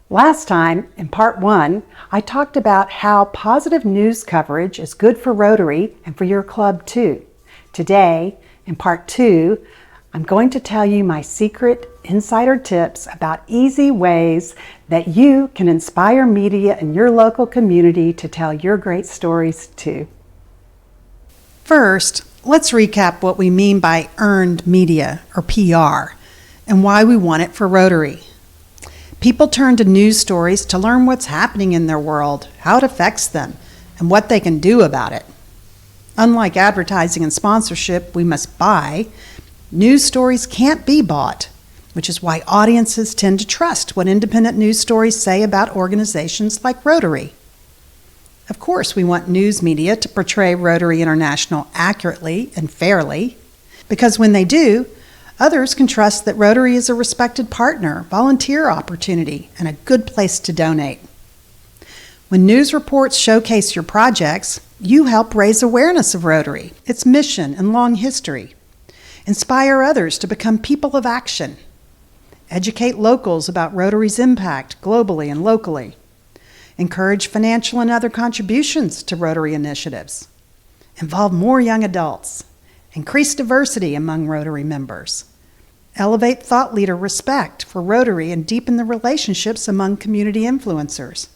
Last time, in part 1, I talked about how positive news coverage is good for Rotary and for your club too. Today, in part 2, I'm going to tell you my secret insider tips about easy ways that you can inspire media in your local community to tell your great stories too. First, let's recap what we mean by earned media, or PR, and why we want it for Rotary. People turn to news stories to learn what's happening in their world, how it affects them, and what they can do about it. Unlike advertising and sponsorship we must buy, news stories can't be bought, which is why audiences tend to trust what independent news stories say about organizations like Rotary. Of course, we want news media to portray Rotary International accurately and fairly, because when they do, others can trust that Rotary is a respected partner, volunteer opportunity, and a good place to donate. When news reports showcase your projects, you help raise awareness of Rotary, its mission and long history. Inspire others to become people of action. Educate locals about Rotary's impact globally and locally. Encourage financial and other contributions to Rotary initiatives. Involve more young adults. Increase diversity among Rotary members. Elevate thought leader respect for Rotary and deepen the relationships among community influencers.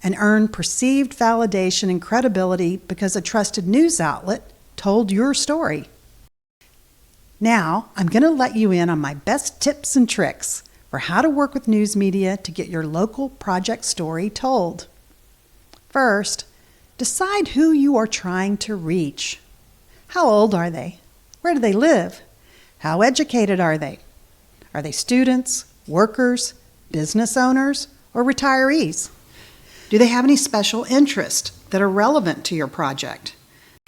And earn perceived validation and credibility because a trusted news outlet told your story. Now, I'm going to let you in on my best tips and tricks for how to work with news media to get your local project story told. First, decide who you are trying to reach. How old are they? Where do they live? How educated are they? Are they students, workers, business owners, or retirees? Do they have any special interests that are relevant to your project?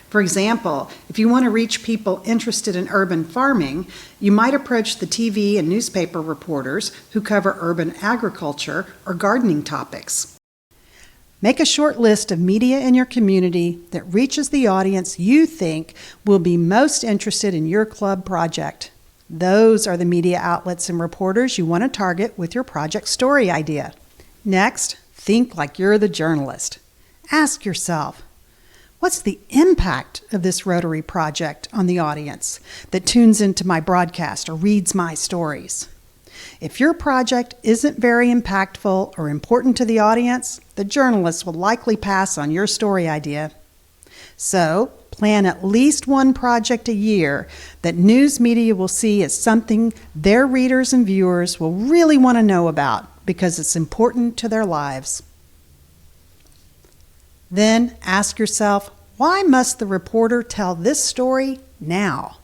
For example, if you want to reach people interested in urban farming, you might approach the TV and newspaper reporters who cover urban agriculture or gardening topics. Make a short list of media in your community that reaches the audience you think will be most interested in your club project. Those are the media outlets and reporters you want to target with your project story idea. Next, think like you're the journalist. Ask yourself, what's the impact of this Rotary project on the audience that tunes into my broadcast or reads my stories? If your project isn't very impactful or important to the audience, the journalist will likely pass on your story idea. So, plan at least one project a year that news media will see as something their readers and viewers will really want to know about because it's important to their lives. Then ask yourself, why must the reporter tell this story now?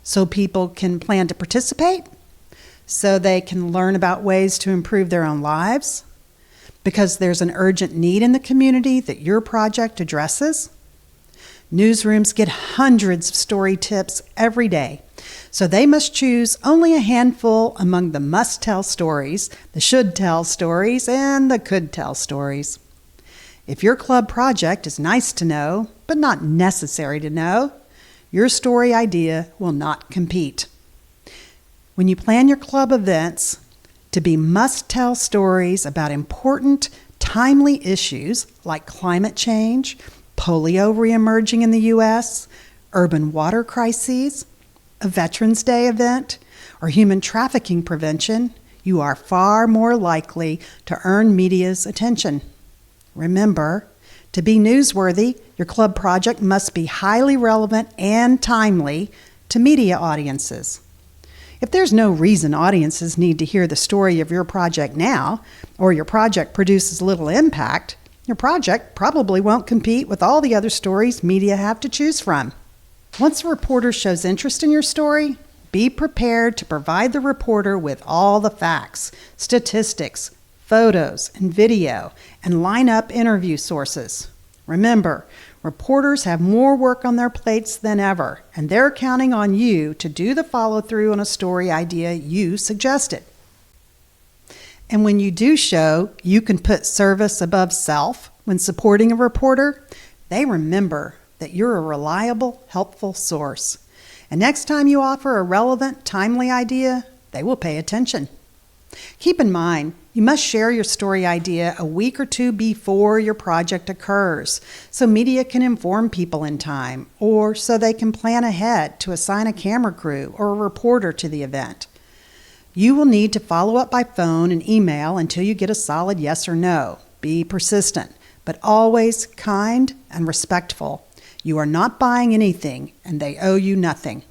So people can plan to participate? So they can learn about ways to improve their own lives? Because there's an urgent need in the community that your project addresses? Newsrooms get hundreds of story tips every day, so they must choose only a handful among the must-tell stories, the should-tell stories, and the could-tell stories. If your club project is nice to know, but not necessary to know, your story idea will not compete. When you plan your club events to be must-tell stories about important, timely issues like climate change, polio reemerging in the U.S., urban water crises, a Veterans Day event, or human trafficking prevention, you are far more likely to earn media's attention. Remember, to be newsworthy, your club project must be highly relevant and timely to media audiences. If there's no reason audiences need to hear the story of your project now, or your project produces little impact, your project probably won't compete with all the other stories media have to choose from. Once a reporter shows interest in your story, be prepared to provide the reporter with all the facts, statistics, photos, and video, and line up interview sources. Remember, reporters have more work on their plates than ever, and they're counting on you to do the follow-through on a story idea you suggested. And when you do show you can put service above self when supporting a reporter, they remember that you're a reliable, helpful source. And next time you offer a relevant, timely idea, they will pay attention. Keep in mind, you must share your story idea a week or two before your project occurs, so media can inform people in time, or so they can plan ahead to assign a camera crew or a reporter to the event. You will need to follow up by phone and email until you get a solid yes or no. Be persistent, but always kind and respectful. You are not buying anything, and they owe you nothing.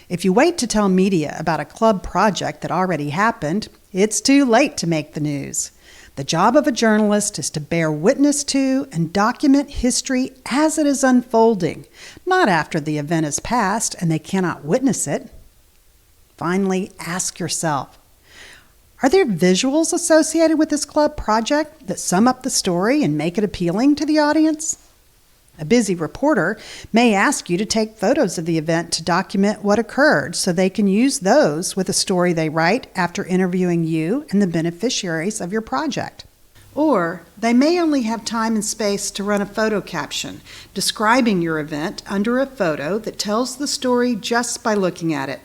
If you wait to tell media about a club project that already happened, it's too late to make the news. The job of a journalist is to bear witness to and document history as it is unfolding, not after the event is past and they cannot witness it. Finally, ask yourself, are there visuals associated with this club project that sum up the story and make it appealing to the audience? A busy reporter may ask you to take photos of the event to document what occurred so they can use those with a story they write after interviewing you and the beneficiaries of your project. Or they may only have time and space to run a photo caption describing your event under a photo that tells the story just by looking at it.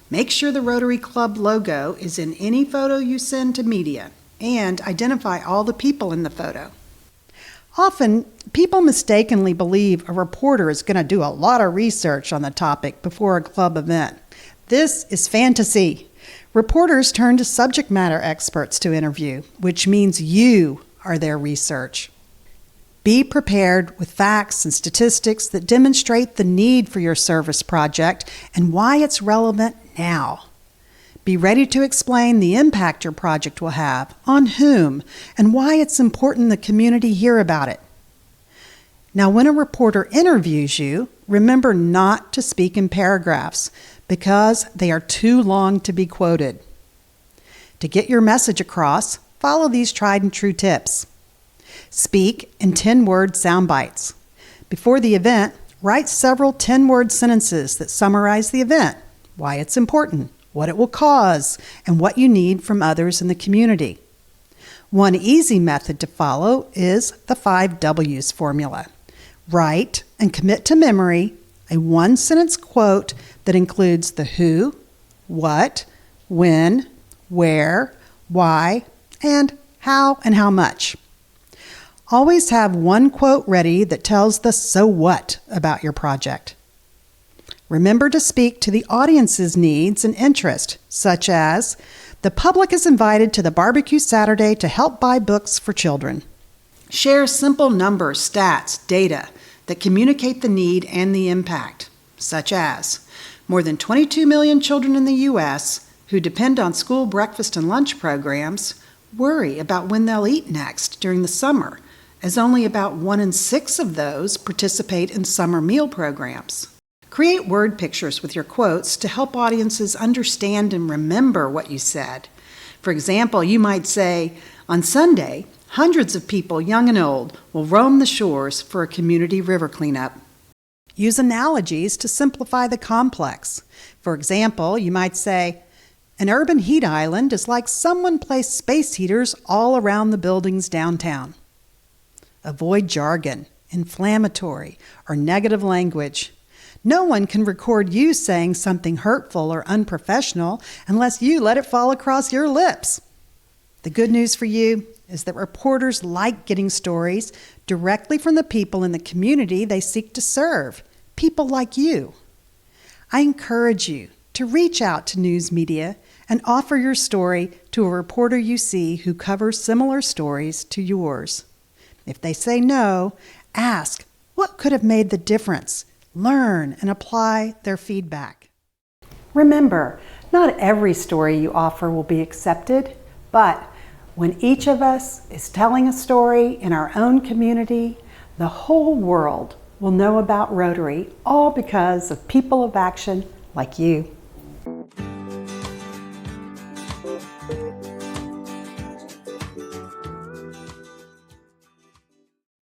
Make sure the Rotary Club logo is in any photo you send to media and identify all the people in the photo. Often, people mistakenly believe a reporter is going to do a lot of research on the topic before a club event. This is fantasy. Reporters turn to subject matter experts to interview, which means you are their research. Be prepared with facts and statistics that demonstrate the need for your service project and why it's relevant now. Be ready to explain the impact your project will have, on whom, and why it's important the community hear about it. Now, when a reporter interviews you, remember not to speak in paragraphs because they are too long to be quoted. To get your message across, follow these tried and true tips. Speak in 10-word sound bites. Before the event, write several 10-word sentences that summarize the event, why it's important, what it will cause, and what you need from others in the community. One easy method to follow is the 5 W's formula. Write and commit to memory a one-sentence quote that includes the who, what, when, where, why, and how much. Always have one quote ready that tells the so what about your project. Remember to speak to the audience's needs and interest, such as, the public is invited to the barbecue Saturday to help buy books for children. Share simple numbers, stats, data that communicate the need and the impact, such as, more than 22 million children in the U.S. who depend on school breakfast and lunch programs worry about when they'll eat next during the summer, as only about 1 in 6 of those participate in summer meal programs. Create word pictures with your quotes to help audiences understand and remember what you said. For example, you might say, on Sunday, hundreds of people, young and old, will roam the shores for a community river cleanup. Use analogies to simplify the complex. For example, you might say, an urban heat island is like someone placed space heaters all around the buildings downtown. Avoid jargon, inflammatory, or negative language. No one can record you saying something hurtful or unprofessional unless you let it fall across your lips. The good news for you is that reporters like getting stories directly from the people in the community they seek to serve, people like you. I encourage you to reach out to news media and offer your story to a reporter you see who covers similar stories to yours. If they say no, ask what could have made the difference. Learn and apply their feedback. Remember, not every story you offer will be accepted, but when each of us is telling a story in our own community, the whole world will know about Rotary, all because of people of action like you.